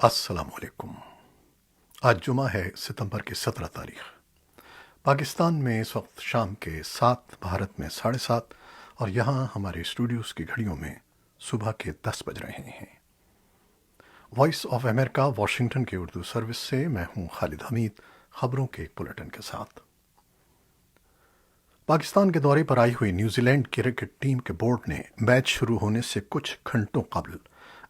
السلام علیکم۔ آج جمعہ ہے، ستمبر کی 17 تاریخ۔ پاکستان میں اس وقت شام کے 7، بھارت میں 7:30 اور یہاں ہمارے اسٹوڈیوز کی گھڑیوں میں صبح کے 10 بج رہے ہیں۔ وائس آف امریکہ واشنگٹن کی اردو سروس سے میں ہوں خالد حمید، خبروں کے ایک بلیٹن کے ساتھ۔ پاکستان کے دورے پر آئی ہوئی نیوزی لینڈ کرکٹ ٹیم کے بورڈ نے میچ شروع ہونے سے کچھ گھنٹوں قبل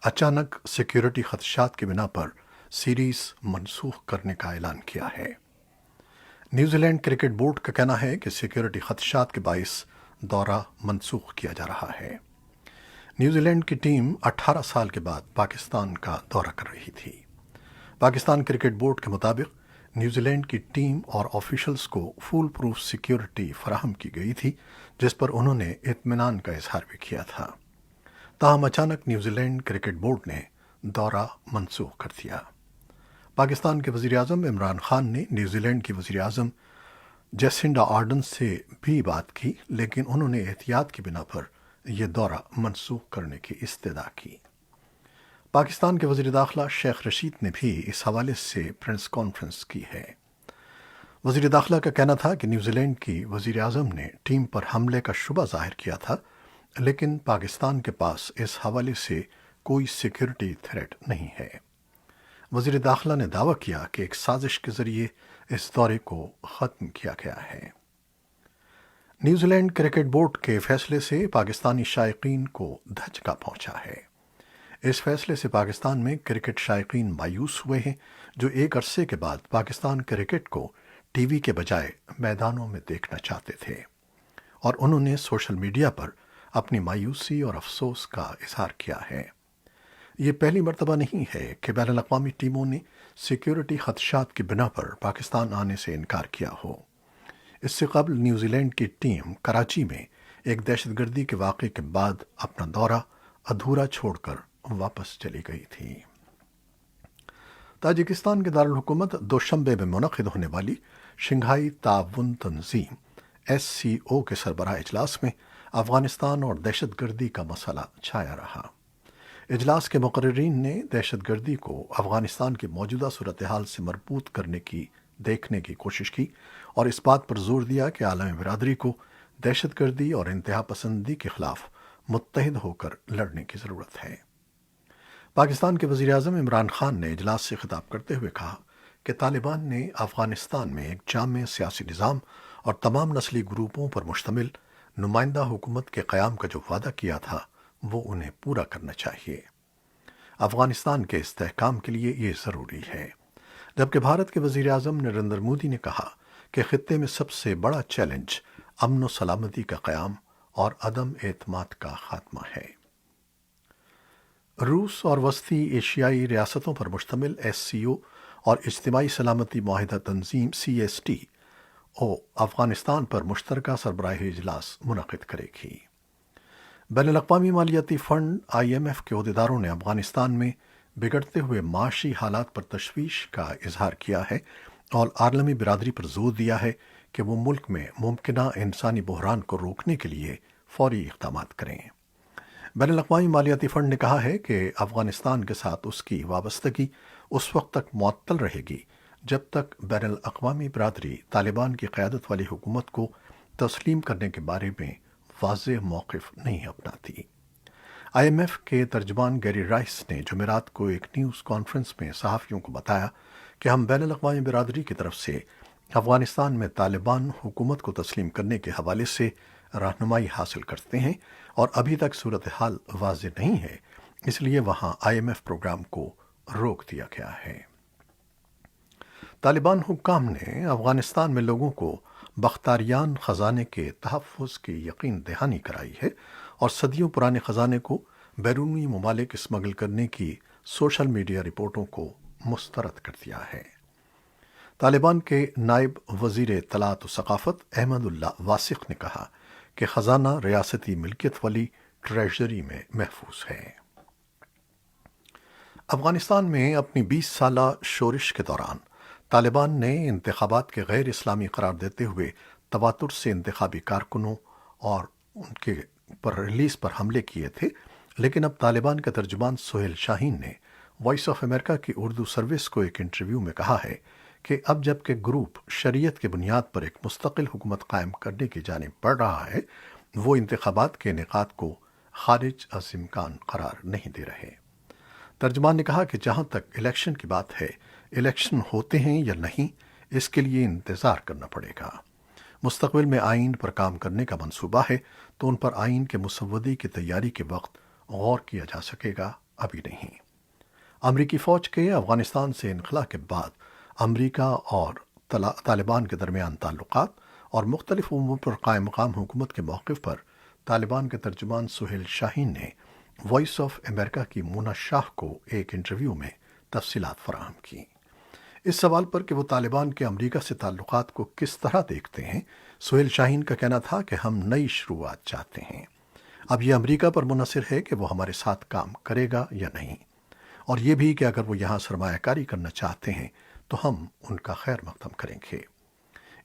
اچانک سیکیورٹی خدشات کی بنا پر سیریز منسوخ کرنے کا اعلان کیا ہے۔ نیوزی لینڈ کرکٹ بورڈ کا کہنا ہے کہ سیکیورٹی خدشات کے باعث دورہ منسوخ کیا جا رہا ہے۔ نیوزی لینڈ کی ٹیم 18 سال کے بعد پاکستان کا دورہ کر رہی تھی۔ پاکستان کرکٹ بورڈ کے مطابق نیوزی لینڈ کی ٹیم اور آفیشلز کو فول پروف سیکیورٹی فراہم کی گئی تھی، جس پر انہوں نے اطمینان کا اظہار بھی کیا تھا۔ تاہم اچانک نیوزی لینڈ کرکٹ بورڈ نے دورہ منسوخ کر دیا۔ پاکستان کے وزیراعظم عمران خان نے نیوزی لینڈ کی وزیراعظم جیسنڈا آرڈن سے بھی بات کی، لیکن انہوں نے احتیاط کی بنا پر یہ دورہ منسوخ کرنے کی استدعا کی۔ پاکستان کے وزیر داخلہ شیخ رشید نے بھی اس حوالے سے پریس کانفرنس کی ہے۔ وزیر داخلہ کا کہنا تھا کہ نیوزی لینڈ کی وزیر اعظم نے ٹیم پر حملے کا شبہ ظاہر کیا تھا، لیکن پاکستان کے پاس اس حوالے سے کوئی سیکیورٹی تھریٹ نہیں ہے۔ وزیر داخلہ نے دعویٰ کیا کہ ایک سازش کے ذریعے اس دورے کو ختم کیا گیا ہے۔ نیوزی لینڈ کرکٹ بورڈ کے فیصلے سے پاکستانی شائقین کو دھچکا پہنچا ہے۔ اس فیصلے سے پاکستان میں کرکٹ شائقین مایوس ہوئے ہیں، جو ایک عرصے کے بعد پاکستان کرکٹ کو ٹی وی کے بجائے میدانوں میں دیکھنا چاہتے تھے، اور انہوں نے سوشل میڈیا پر اپنی مایوسی اور افسوس کا اظہار کیا ہے۔ یہ پہلی مرتبہ نہیں ہے کہ بین الاقوامی ٹیموں نے سیکیورٹی خدشات کی بنا پر پاکستان آنے سے انکار کیا ہو۔ اس سے قبل نیوزی لینڈ کی ٹیم کراچی میں ایک دہشت گردی کے واقعے کے بعد اپنا دورہ ادھورا چھوڑ کر واپس چلی گئی تھی۔ تاجکستان کے دارالحکومت دوشنبے میں منعقد ہونے والی شنگھائی تعاون تنظیم SCO کے سربراہ اجلاس میں افغانستان اور دہشت گردی کا مسئلہ چھایا رہا۔ اجلاس کے مقررین نے دہشت گردی کو افغانستان کی موجودہ صورتحال سے مربوط کرنے کی دیکھنے کی کوشش کی اور اس بات پر زور دیا کہ عالمی برادری کو دہشت گردی اور انتہا پسندی کے خلاف متحد ہو کر لڑنے کی ضرورت ہے۔ پاکستان کے وزیر اعظم عمران خان نے اجلاس سے خطاب کرتے ہوئے کہا کہ طالبان نے افغانستان میں ایک جامع سیاسی نظام اور تمام نسلی گروپوں پر مشتمل نمائندہ حکومت کے قیام کا جو وعدہ کیا تھا وہ انہیں پورا کرنا چاہیے۔ افغانستان کے استحکام کے لیے یہ ضروری ہے۔ جبکہ بھارت کے وزیر اعظم نریندر مودی نے کہا کہ خطے میں سب سے بڑا چیلنج امن و سلامتی کا قیام اور عدم اعتماد کا خاتمہ ہے۔ روس اور وسطی ایشیائی ریاستوں پر مشتمل SCO اور اجتماعی سلامتی معاہدہ تنظیم CSTO افغانستان پر مشترکہ سربراہی اجلاس منعقد کرے گی۔ بین الاقوامی مالیاتی فنڈ IMF کے عہدیداروں نے افغانستان میں بگڑتے ہوئے معاشی حالات پر تشویش کا اظہار کیا ہے اور عالمی برادری پر زور دیا ہے کہ وہ ملک میں ممکنہ انسانی بحران کو روکنے کے لیے فوری اقدامات کریں۔ بین الاقوامی مالیاتی فنڈ نے کہا ہے کہ افغانستان کے ساتھ اس کی وابستگی اس وقت تک معطل رہے گی جب تک بین الاقوامی برادری طالبان کی قیادت والی حکومت کو تسلیم کرنے کے بارے میں واضح موقف نہیں اپناتی۔ IMF کے ترجمان گیری رائس نے جمعرات کو ایک نیوز کانفرنس میں صحافیوں کو بتایا کہ ہم بین الاقوامی برادری کی طرف سے افغانستان میں طالبان حکومت کو تسلیم کرنے کے حوالے سے رہنمائی حاصل کرتے ہیں اور ابھی تک صورتحال واضح نہیں ہے، اس لیے وہاں IMF پروگرام کو روک دیا گیا ہے۔ طالبان حکام نے افغانستان میں لوگوں کو بختاریان خزانے کے تحفظ کی یقین دہانی کرائی ہے اور صدیوں پرانے خزانے کو بیرونی ممالک اسمگل کرنے کی سوشل میڈیا رپورٹوں کو مسترد کر دیا ہے۔ طالبان کے نائب وزیر اطلاعات و ثقافت احمد اللہ واسق نے کہا کہ خزانہ ریاستی ملکیت والی ٹریجری میں محفوظ ہے۔ افغانستان میں اپنی 20 سالہ شورش کے دوران طالبان نے انتخابات کے غیر اسلامی قرار دیتے ہوئے تواتر سے انتخابی کارکنوں اور ان کے ریلیز پر حملے کیے تھے، لیکن اب طالبان کے ترجمان سہیل شاہین نے وائس آف امریکہ کی اردو سروس کو ایک انٹرویو میں کہا ہے کہ اب جب کہ گروپ شریعت کی بنیاد پر ایک مستقل حکومت قائم کرنے کی جانب بڑھ رہا ہے، وہ انتخابات کے انعقاد کو خارج از امکان قرار نہیں دے رہے۔ ترجمان نے کہا کہ جہاں تک الیکشن کی بات ہے، الیکشن ہوتے ہیں یا نہیں، اس کے لیے انتظار کرنا پڑے گا۔ مستقبل میں آئین پر کام کرنے کا منصوبہ ہے تو ان پر آئین کے مسودے کی تیاری کے وقت غور کیا جا سکے گا، ابھی نہیں۔ امریکی فوج کے افغانستان سے انخلا کے بعد امریکہ اور طالبان کے درمیان تعلقات اور مختلف امور پر قائم مقام حکومت کے موقف پر طالبان کے ترجمان سہیل شاہین نے وائس آف امریکہ کی مونا شاہ کو ایک انٹرویو میں تفصیلات فراہم کی۔ اس سوال پر کہ وہ طالبان کے امریکہ سے تعلقات کو کس طرح دیکھتے ہیں، سہیل شاہین کا کہنا تھا کہ ہم نئی شروعات چاہتے ہیں۔ اب یہ امریکہ پر منحصر ہے کہ وہ ہمارے ساتھ کام کرے گا یا نہیں، اور یہ بھی کہ اگر وہ یہاں سرمایہ کاری کرنا چاہتے ہیں تو ہم ان کا خیر مقدم کریں گے۔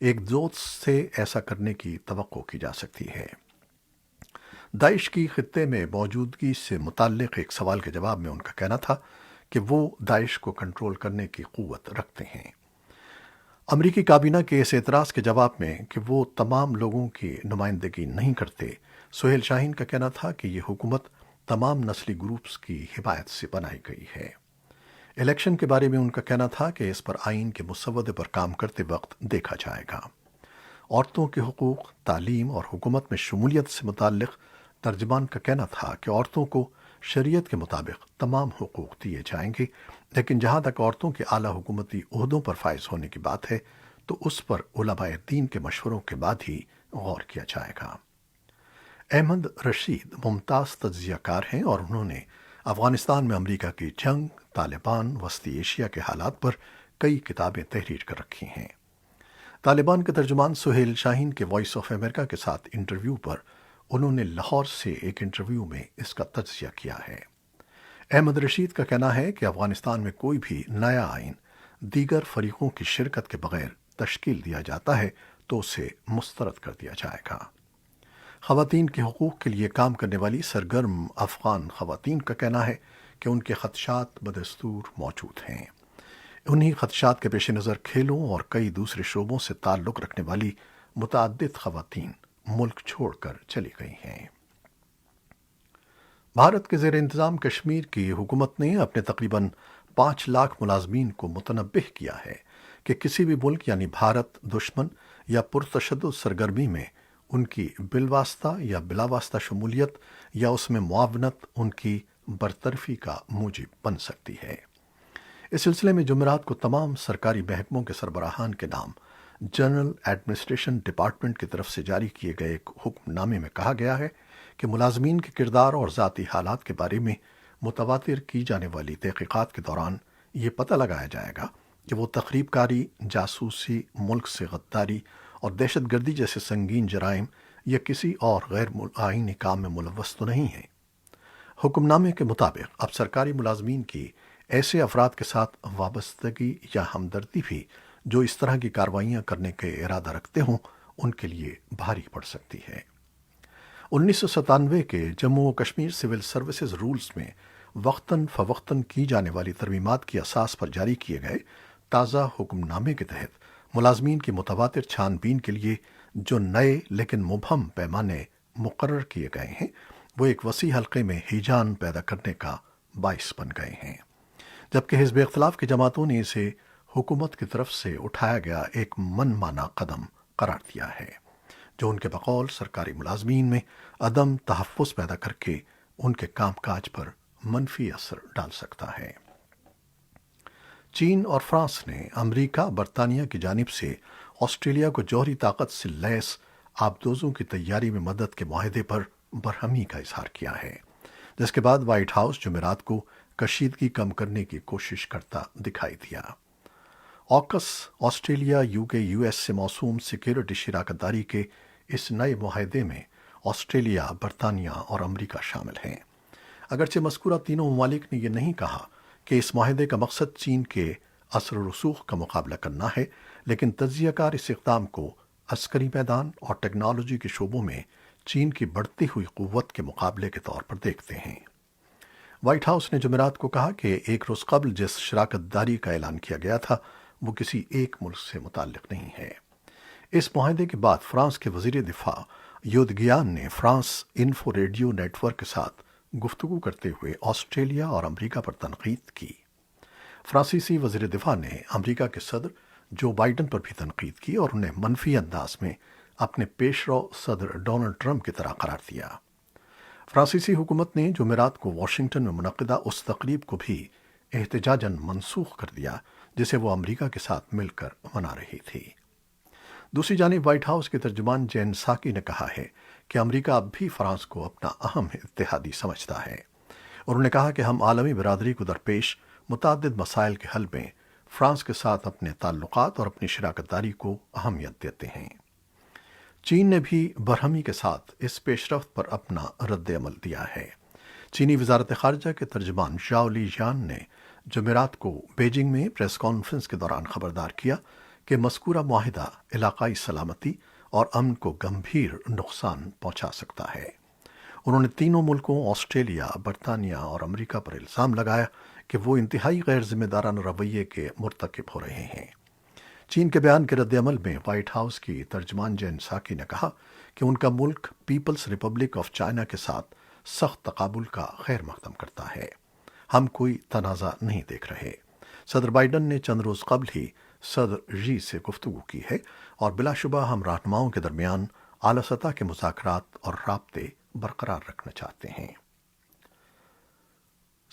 ایک دوست سے ایسا کرنے کی توقع کی جا سکتی ہے۔ داعش کی خطے میں موجودگی سے متعلق ایک سوال کے جواب میں ان کا کہنا تھا کہ وہ داعش کو کنٹرول کرنے کی قوت رکھتے ہیں۔ امریکی کابینہ کے اس اعتراض کے جواب میں کہ وہ تمام لوگوں کی نمائندگی نہیں کرتے، سہیل شاہین کا کہنا تھا کہ یہ حکومت تمام نسلی گروپس کی حمایت سے بنائی گئی ہے۔ الیکشن کے بارے میں ان کا کہنا تھا کہ اس پر آئین کے مسودے پر کام کرتے وقت دیکھا جائے گا۔ عورتوں کے حقوق، تعلیم اور حکومت میں شمولیت سے متعلق ترجمان کا کہنا تھا کہ عورتوں کو شریعت کے مطابق تمام حقوق دیے جائیں گے، لیکن جہاں تک عورتوں کے اعلیٰ حکومتی عہدوں پر فائز ہونے کی بات ہے تو اس پر علماء دین کے مشوروں کے بعد ہی غور کیا جائے گا۔ احمد رشید ممتاز تجزیہ کار ہیں اور انہوں نے افغانستان میں امریکہ کی جنگ، طالبان، وسطی ایشیا کے حالات پر کئی کتابیں تحریر کر رکھی ہیں۔ طالبان کے ترجمان سہیل شاہین کے وائس آف امریکہ کے ساتھ انٹرویو پر انہوں نے لاہور سے ایک انٹرویو میں اس کا تجزیہ کیا ہے۔ احمد رشید کا کہنا ہے کہ افغانستان میں کوئی بھی نیا آئین دیگر فریقوں کی شرکت کے بغیر تشکیل دیا جاتا ہے تو اسے مسترد کر دیا جائے گا۔ خواتین کے حقوق کے لیے کام کرنے والی سرگرم افغان خواتین کا کہنا ہے کہ ان کے خدشات بدستور موجود ہیں۔ انہی خدشات کے پیش نظر کھیلوں اور کئی دوسرے شعبوں سے تعلق رکھنے والی متعدد خواتین ملک چھوڑ کر چلی گئی ہیں۔ بھارت کے زیر انتظام کشمیر کی حکومت نے اپنے تقریباً 5 لاکھ ملازمین کو متنبہ کیا ہے کہ کسی بھی ملک یعنی بھارت دشمن یا پرتشدد سرگرمی میں ان کی بالواسطہ یا بلا واسطہ شمولیت یا اس میں معاونت ان کی برطرفی کا موجب بن سکتی ہے۔ اس سلسلے میں جمعرات کو تمام سرکاری محکموں کے سربراہان کے نام جنرل ایڈمنسٹریشن ڈپارٹمنٹ کی طرف سے جاری کیے گئے ایک حکم نامے میں کہا گیا ہے کہ ملازمین کے کردار اور ذاتی حالات کے بارے میں متواتر کی جانے والی تحقیقات کے دوران یہ پتہ لگایا جائے گا کہ وہ تخریب کاری، جاسوسی، ملک سے غداری اور دہشت گردی جیسے سنگین جرائم یا کسی اور غیر آئینی کام میں ملوث تو نہیں ہیں۔ حکم نامے کے مطابق اب سرکاری ملازمین کی ایسے افراد کے ساتھ وابستگی یا ہمدردی بھی جو اس طرح کی کارروائیاں کرنے کے ارادہ رکھتے ہوں ان کے لیے بھاری پڑ سکتی ہے۔ 1997 کے جموں و کشمیر سول سروسز رولز میں وقتاً فوقتاً کی جانے والی ترمیمات کی اساس پر جاری کیے گئے تازہ حکم نامے کے تحت ملازمین کی متواتر چھان بین کے لیے جو نئے لیکن مبہم پیمانے مقرر کیے گئے ہیں وہ ایک وسیع حلقے میں ہیجان پیدا کرنے کا باعث بن گئے ہیں، جبکہ حزب اختلاف کی جماعتوں نے اسے حکومت کی طرف سے اٹھایا گیا ایک من مانا قدم قرار دیا ہے جو ان کے بقول سرکاری ملازمین میں عدم تحفظ پیدا کر کے ان کے کام کاج پر منفی اثر ڈال سکتا ہے۔ چین اور فرانس نے امریکہ، برطانیہ کی جانب سے آسٹریلیا کو جوہری طاقت سے لیس آبدوزوں کی تیاری میں مدد کے معاہدے پر برہمی کا اظہار کیا ہے، جس کے بعد وائٹ ہاؤس جمعرات کو کشیدگی کم کرنے کی کوشش کرتا دکھائی دیا۔ آکس آسٹریلیا، یو ایس سے موسوم سیکیورٹی شراکت داری کے اس نئے معاہدے میں آسٹریلیا، برطانیہ اور امریکہ شامل ہیں۔ اگرچہ مذکورہ تینوں ممالک نے یہ نہیں کہا کہ اس معاہدے کا مقصد چین کے اثر و رسوخ کا مقابلہ کرنا ہے، لیکن تجزیہ کار اس اقدام کو عسکری میدان اور ٹیکنالوجی کے شعبوں میں چین کی بڑھتی ہوئی قوت کے مقابلے کے طور پر دیکھتے ہیں۔ وائٹ ہاؤس نے جمعرات کو کہا کہ ایک روز قبل جس شراکت داری کا اعلان کیا گیا تھا وہ کسی ایک ملک سے متعلق نہیں ہے۔ اس معاہدے کے بعد فرانس کے وزیر دفاع یودگیان نے France info radio network کے ساتھ گفتگو کرتے ہوئے آسٹریلیا اور امریکہ پر تنقید کی۔ فرانسیسی وزیر دفاع نے امریکہ کے صدر جو بائیڈن پر بھی تنقید کی اور انہیں منفی انداز میں اپنے پیش رو صدر ڈونلڈ ٹرمپ کی طرح قرار دیا۔ فرانسیسی حکومت نے جمعرات کو واشنگٹن میں منعقدہ اس تقریب کو بھی احتجاجاً منسوخ کر دیا جسے وہ امریکہ کے ساتھ مل کر منا رہی تھی۔ دوسری جانب وائٹ ہاؤس کے ترجمان جین ساکی نے کہا ہے کہ امریکہ اب بھی فرانس کو اپنا اہم اتحادی سمجھتا ہے۔ انہوں نے کہا کہ ہم عالمی برادری کو درپیش متعدد مسائل کے حل میں فرانس کے ساتھ اپنے تعلقات اور اپنی شراکت داری کو اہمیت دیتے ہیں۔ چین نے بھی برہمی کے ساتھ اس پیش رفت پر اپنا رد عمل دیا ہے۔ چینی وزارت خارجہ کے ترجمان ژاؤ لیجیان نے جمعرات کو بیجنگ میں پریس کانفرنس کے دوران خبردار کیا کہ مذکورہ معاہدہ علاقائی سلامتی اور امن کو گمبھیر نقصان پہنچا سکتا ہے۔ انہوں نے تینوں ملکوں آسٹریلیا، برطانیہ اور امریکہ پر الزام لگایا کہ وہ انتہائی غیر ذمہ دارانہ رویے کے مرتکب ہو رہے ہیں۔ چین کے بیان کے رد عمل میں وائٹ ہاؤس کی ترجمان جین ساکی نے کہا کہ ان کا ملک پیپلز ریپبلک آف چائنا کے ساتھ سخت تقابل کا خیر مقدم کرتا ہے۔ ہم کوئی تنازع نہیں دیکھ رہے۔ صدر بائیڈن نے چند روز قبل ہی صدر ژی سے گفتگو کی ہے اور بلا شبہ ہم رہنماؤں کے درمیان اعلیٰ سطح کے مذاکرات اور رابطے برقرار رکھنا چاہتے ہیں۔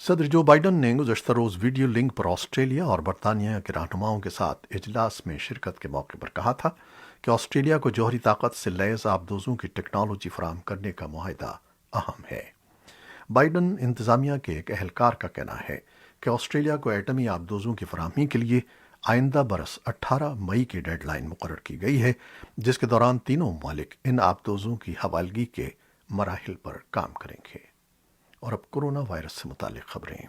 صدر جو بائیڈن نے گزشتہ روز ویڈیو لنک پر آسٹریلیا اور برطانیہ کے رہنماؤں کے ساتھ اجلاس میں شرکت کے موقع پر کہا تھا کہ آسٹریلیا کو جوہری طاقت سے لیس آبدوزوں کی ٹیکنالوجی فراہم کرنے کا معاہدہ اہم ہے۔ بائیڈن انتظامیہ کے ایک اہلکار کا کہنا ہے کہ آسٹریلیا کو ایٹمی آبدوزوں کی فراہمی کے لیے آئندہ برس 18 مئی کی ڈیڈ لائن مقرر کی گئی ہے، جس کے دوران تینوں ممالک ان آبدوزوں کی حوالگی کے مراحل پر کام کریں گے۔ اور اب کورونا وائرس سے متعلق خبریں۔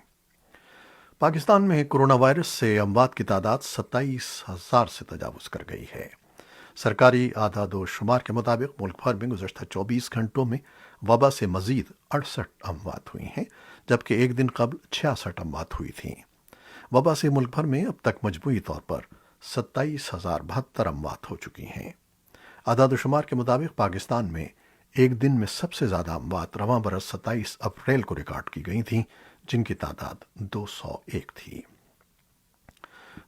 پاکستان میں کورونا وائرس سے اموات کی تعداد 27,000 سے تجاوز کر گئی ہے۔ سرکاری اعداد و شمار کے مطابق ملک بھر میں گزشتہ 24 گھنٹوں میں وبا سے مزید 68 اموات ہوئی ہیں، جبکہ ایک دن قبل 66 اموات ہوئی تھیں۔ وبا سے ملک بھر میں اب تک مجموعی طور پر 27,072 اموات ہو چکی ہیں۔ اعداد و شمار کے مطابق پاکستان میں ایک دن میں سب سے زیادہ اموات رواں برس 27 اپریل کو ریکارڈ کی گئی تھیں، جن کی تعداد 201 تھی۔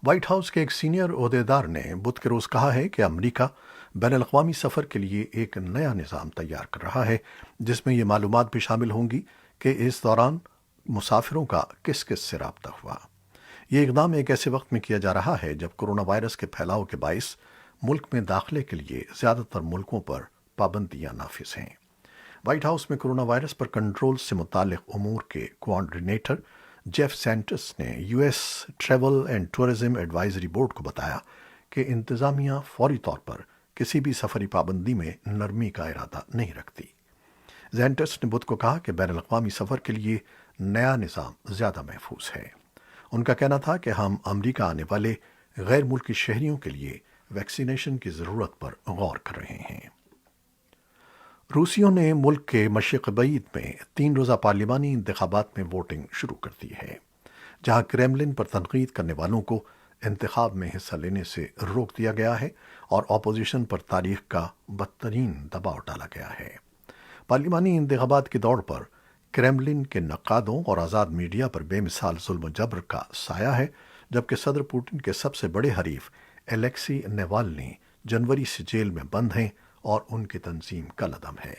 وائٹ ہاؤس کے ایک سینئر عہدیدار نے بدھ کے روز کہا ہے کہ امریکہ بین الاقوامی سفر کے لیے ایک نیا نظام تیار کر رہا ہے، جس میں یہ معلومات بھی شامل ہوں گی کہ اس دوران مسافروں کا کس کس سے رابطہ ہوا۔ یہ اقدام ایک ایسے وقت میں کیا جا رہا ہے جب کورونا وائرس کے پھیلاؤ کے باعث ملک میں داخلے کے لیے زیادہ تر ملکوں پر پابندیاں نافذ ہیں۔ وائٹ ہاؤس میں کورونا وائرس پر کنٹرول سے متعلق امور کے کوآرڈینیٹر جیف سینٹس نے U S travel and tourism advisory board کو بتایا کہ انتظامیہ فوری طور پر کسی بھی سفری پابندی میں نرمی کا ارادہ نہیں رکھتی۔ سینٹس نے بدھ کو کہا کہ بین الاقوامی سفر کے لیے نیا نظام زیادہ محفوظ ہے۔ ان کا کہنا تھا کہ ہم امریکہ آنے والے غیر ملکی شہریوں کے لیے ویکسینیشن کی ضرورت پر غور کر رہے ہیں۔ روسیوں نے ملک کے مشرق بعید میں 3 روزہ پارلیمانی انتخابات میں ووٹنگ شروع کر دی ہے، جہاں کریملن پر تنقید کرنے والوں کو انتخاب میں حصہ لینے سے روک دیا گیا ہے اور اپوزیشن پر تاریخ کا بدترین دباؤ ڈالا گیا ہے۔ پارلیمانی انتخابات کی دوڑ پر کریملن کے نقادوں اور آزاد میڈیا پر بے مثال ظلم و جبر کا سایہ ہے، جبکہ صدر پوٹن کے سب سے بڑے حریف الیکسی نوالنی جنوری سے جیل میں بند ہیں اور ان کی تنظیم کالعدم ہے۔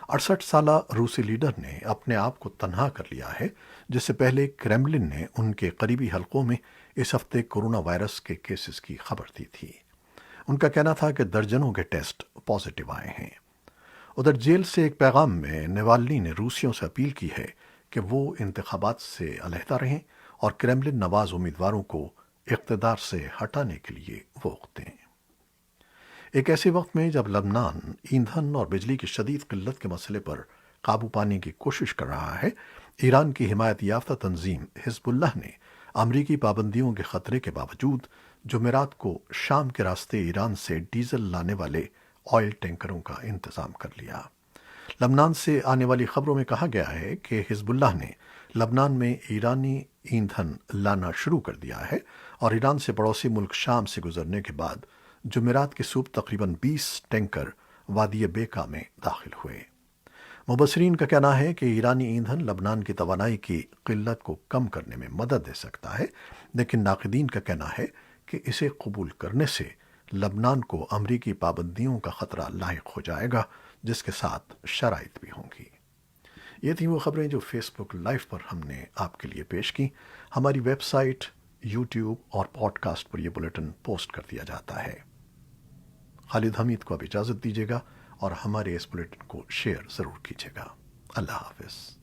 68 سالہ روسی لیڈر نے اپنے آپ کو تنہا کر لیا ہے، جس سے پہلے کریملن نے ان کے قریبی حلقوں میں اس ہفتے کورونا وائرس کے کیسز کی خبر دی تھی۔ ان کا کہنا تھا کہ درجنوں کے ٹیسٹ پازیٹیو آئے ہیں۔ ادھر جیل سے ایک پیغام میں نوالنی نے روسیوں سے اپیل کی ہے کہ وہ انتخابات سے علیحدہ رہیں اور کریملن نواز امیدواروں کو اقتدار سے ہٹانے کے لیے ووٹ دیں۔ ایک ایسے وقت میں جب لبنان ایندھن اور بجلی کی شدید قلت کے مسئلے پر قابو پانے کی کوشش کر رہا ہے، ایران کی حمایت یافتہ تنظیم حزب اللہ نے امریکی پابندیوں کے خطرے کے باوجود جمعرات کو شام کے راستے ایران سے ڈیزل لانے والے آئل ٹینکروں کا انتظام کر لیا۔ لبنان سے آنے والی خبروں میں کہا گیا ہے کہ حزب اللہ نے لبنان میں ایرانی ایندھن لانا شروع کر دیا ہے اور ایران سے پڑوسی ملک شام سے گزرنے کے بعد جمعرات کی صبح تقریباً 20 ٹینکر وادی بیکا میں داخل ہوئے۔ مبصرین کا کہنا ہے کہ ایرانی ایندھن لبنان کی توانائی کی قلت کو کم کرنے میں مدد دے سکتا ہے، لیکن ناقدین کا کہنا ہے کہ اسے قبول کرنے سے لبنان کو امریکی پابندیوں کا خطرہ لاحق ہو جائے گا، جس کے ساتھ شرائط بھی ہوں گی۔ یہ تھیں وہ خبریں جو فیس بک لائیو پر ہم نے آپ کے لیے پیش کی۔ ہماری ویب سائٹ، یوٹیوب اور پوڈ کاسٹ پر یہ بلیٹن پوسٹ کر دیا جاتا ہے۔ خالد حمید کو اب اجازت دیجیے گا اور ہمارے اس بلیٹن کو شیئر ضرور کیجیے گا۔ اللہ حافظ۔